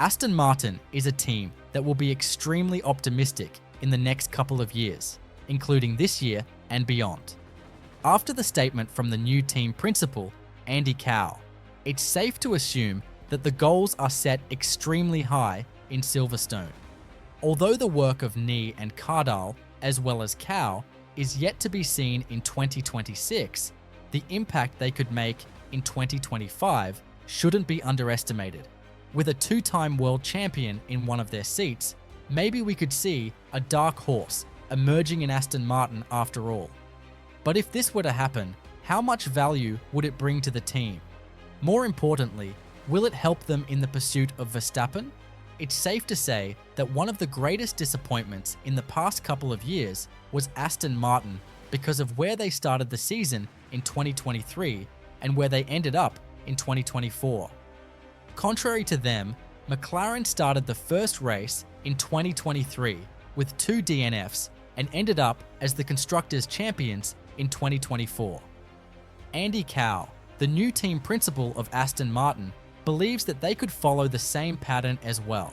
Aston Martin is a team that will be extremely optimistic in the next couple of years, including this year and beyond. After the statement from the new team principal, Andy Cowell, it's safe to assume that the goals are set extremely high in Silverstone. Although the work of Newey and Cardille, as well as Cowell, is yet to be seen in 2026, the impact they could make in 2025 shouldn't be underestimated. With a two-time world champion in one of their seats, maybe we could see a dark horse emerging in Aston Martin after all. But if this were to happen, how much value would it bring to the team? More importantly, will it help them in the pursuit of Verstappen? It's safe to say that one of the greatest disappointments in the past couple of years was Aston Martin because of where they started the season in 2023 and where they ended up in 2024. Contrary to them, McLaren started the first race in 2023 with 2 DNFs and ended up as the Constructors' Champions in 2024. Andy Cowell, the new team principal of Aston Martin, believes that they could follow the same pattern as well.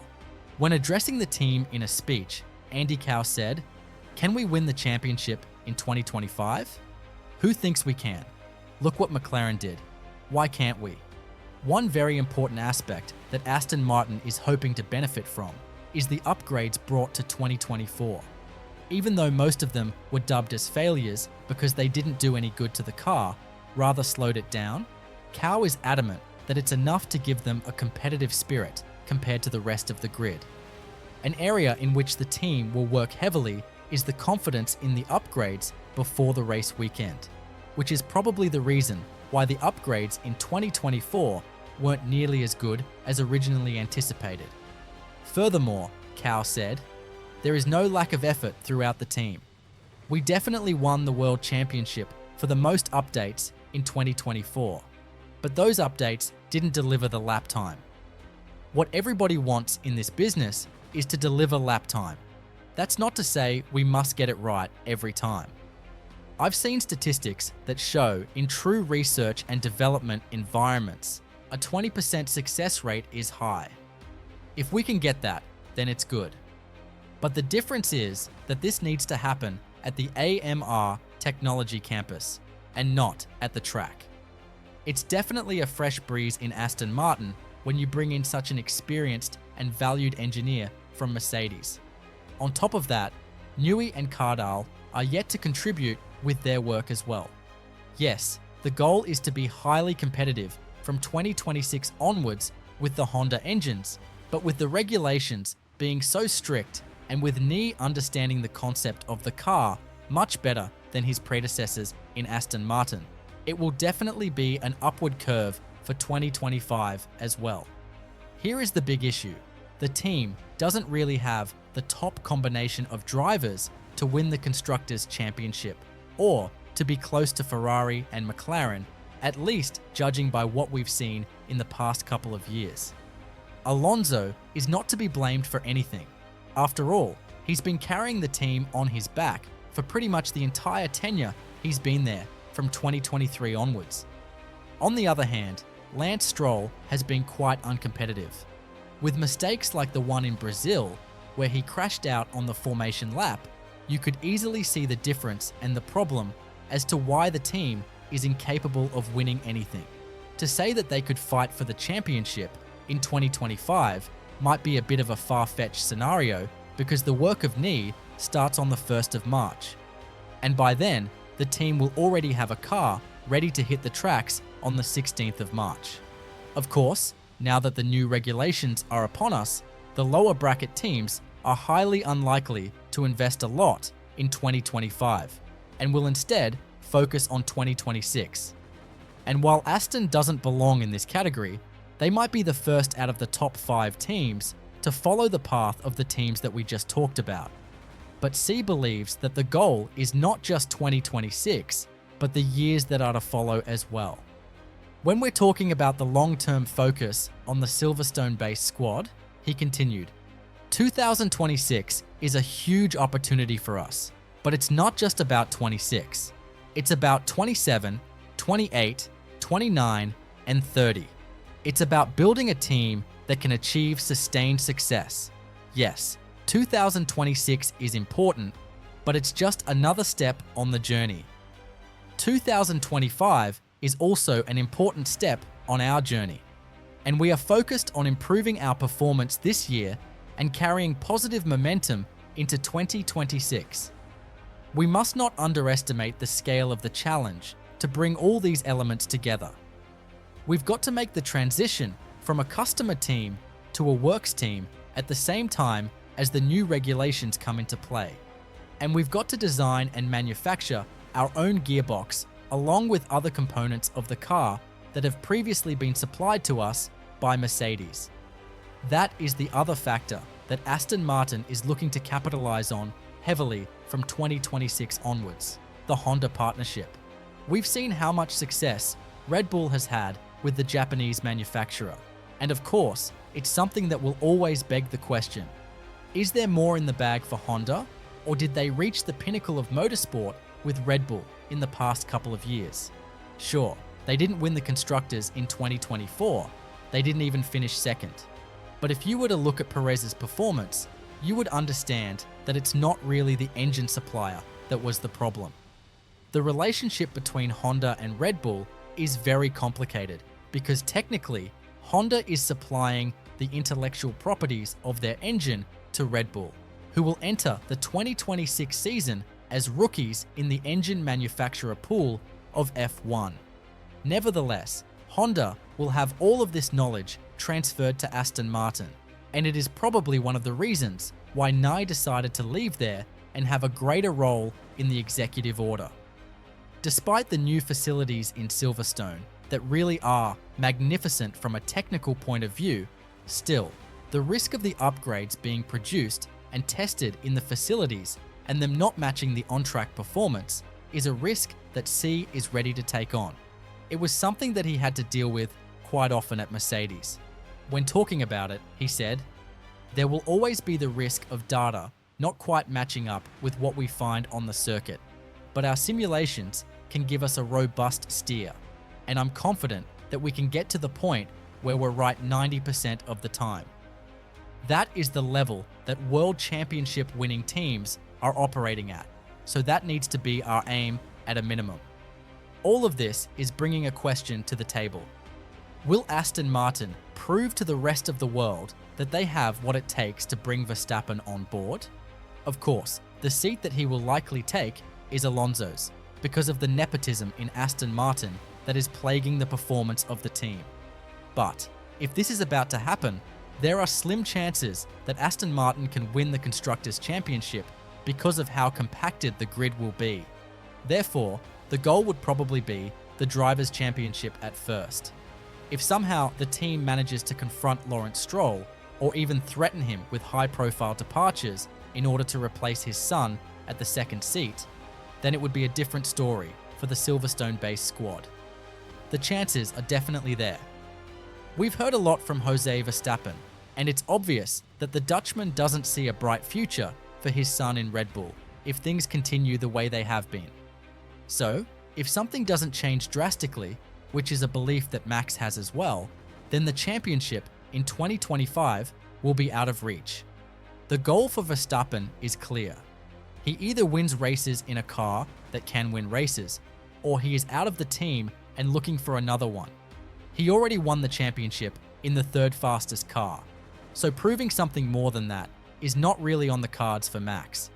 When addressing the team in a speech, Andy Cowell said, "Can we win the championship in 2025? Who thinks we can? Look what McLaren did. Why can't we?" One very important aspect that Aston Martin is hoping to benefit from is the upgrades brought to 2024. Even though most of them were dubbed as failures because they didn't do any good to the car, rather slowed it down, Cowell is adamant that it's enough to give them a competitive spirit compared to the rest of the grid. An area in which the team will work heavily is the confidence in the upgrades before the race weekend, which is probably the reason why the upgrades in 2024 weren't nearly as good as originally anticipated. Furthermore, Cowell said, "There is no lack of effort throughout the team. We definitely won the World Championship for the most updates in 2024, but those updates didn't deliver the lap time. What everybody wants in this business is to deliver lap time. That's not to say we must get it right every time. I've seen statistics that show in true research and development environments, a 20% success rate is high. If we can get that, then it's good. But the difference is that this needs to happen at the AMR Technology Campus and not at the track. It's definitely a fresh breeze in Aston Martin when you bring in such an experienced and valued engineer from Mercedes. On top of that, Newey and Cardille are yet to contribute with their work as well. Yes, the goal is to be highly competitive from 2026 onwards with the Honda engines, but with the regulations being so strict and with Newey understanding the concept of the car much better than his predecessors in Aston Martin, it will definitely be an upward curve for 2025 as well. Here is the big issue. The team doesn't really have the top combination of drivers to win the Constructors' Championship or to be close to Ferrari and McLaren, at least judging by what we've seen in the past couple of years. Alonso is not to be blamed for anything. After all, he's been carrying the team on his back for pretty much the entire tenure he's been there from 2023 onwards. On the other hand, Lance Stroll has been quite uncompetitive. With mistakes like the one in Brazil, where he crashed out on the formation lap, you could easily see the difference and the problem as to why the team is incapable of winning anything. To say that they could fight for the championship in 2025 might be a bit of a far-fetched scenario because the work of Newey starts on the 1st of March. And by then, the team will already have a car ready to hit the tracks on the 16th of March. Of course, now that the new regulations are upon us, the lower bracket teams are highly unlikely to invest a lot in 2025 and will instead focus on 2026. And while Aston doesn't belong in this category, they might be the first out of the top 5 teams to follow the path of the teams that we just talked about. But C believes that the goal is not just 2026, but the years that are to follow as well. When we're talking about the long-term focus on the Silverstone-based squad, he continued, 2026 is a huge opportunity for us, but it's not just about 26. It's about 27, 28, 29, and 30. It's about building a team that can achieve sustained success. Yes, 2026 is important, but it's just another step on the journey. 2025 is also an important step on our journey, and we are focused on improving our performance this year and carrying positive momentum into 2026. We must not underestimate the scale of the challenge to bring all these elements together. We've got to make the transition from a customer team to a works team at the same time as the new regulations come into play. And we've got to design and manufacture our own gearbox along with other components of the car that have previously been supplied to us by Mercedes. That is the other factor that Aston Martin is looking to capitalize on heavily from 2026 onwards, the Honda partnership. We've seen how much success Red Bull has had with the Japanese manufacturer, and of course, it's something that will always beg the question, is there more in the bag for Honda, or did they reach the pinnacle of motorsport with Red Bull in the past couple of years? Sure, they didn't win the Constructors in 2024, they didn't even finish second. But if you were to look at Perez's performance, you would understand that it's not really the engine supplier that was the problem. The relationship between Honda and Red Bull is very complicated because technically, Honda is supplying the intellectual properties of their engine to Red Bull, who will enter the 2026 season as rookies in the engine manufacturer pool of F1. Nevertheless, Honda will have all of this knowledge transferred to Aston Martin, and it is probably one of the reasons why Nye decided to leave there and have a greater role in the executive order. Despite the new facilities in Silverstone that really are magnificent from a technical point of view, still, the risk of the upgrades being produced and tested in the facilities and them not matching the on-track performance is a risk that C is ready to take on. It was something that he had to deal with quite often at Mercedes. When talking about it, he said, "There will always be the risk of data not quite matching up with what we find on the circuit, but our simulations can give us a robust steer, and I'm confident that we can get to the point where we're right 90% of the time." That is the level that World Championship winning teams are operating at, so that needs to be our aim at a minimum. All of this is bringing a question to the table. Will Aston Martin prove to the rest of the world that they have what it takes to bring Verstappen on board? Of course, the seat that he will likely take is Alonso's, because of the nepotism in Aston Martin that is plaguing the performance of the team. But if this is about to happen, there are slim chances that Aston Martin can win the Constructors' Championship because of how compacted the grid will be. Therefore, the goal would probably be the Drivers' Championship at first. If somehow the team manages to confront Lawrence Stroll, or even threaten him with high-profile departures in order to replace his son at the second seat, then it would be a different story for the Silverstone-based squad. The chances are definitely there. We've heard a lot from Jose Verstappen, and it's obvious that the Dutchman doesn't see a bright future for his son in Red Bull if things continue the way they have been. So, if something doesn't change drastically, which is a belief that Max has as well, then the championship in 2025 will be out of reach. The goal for Verstappen is clear. He either wins races in a car that can win races, or he is out of the team and looking for another one. He already won the championship in the third fastest car, so proving something more than that is not really on the cards for Max.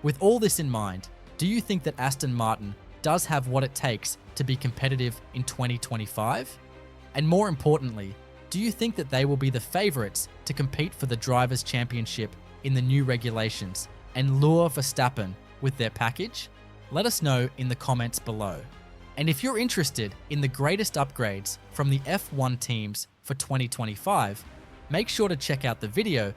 With all this in mind, do you think that Aston Martin does have what it takes to be competitive in 2025? And more importantly, do you think that they will be the favourites to compete for the Drivers' Championship in the new regulations and lure Verstappen with their package? Let us know in the comments below. And if you're interested in the greatest upgrades from the F1 teams for 2025, make sure to check out the video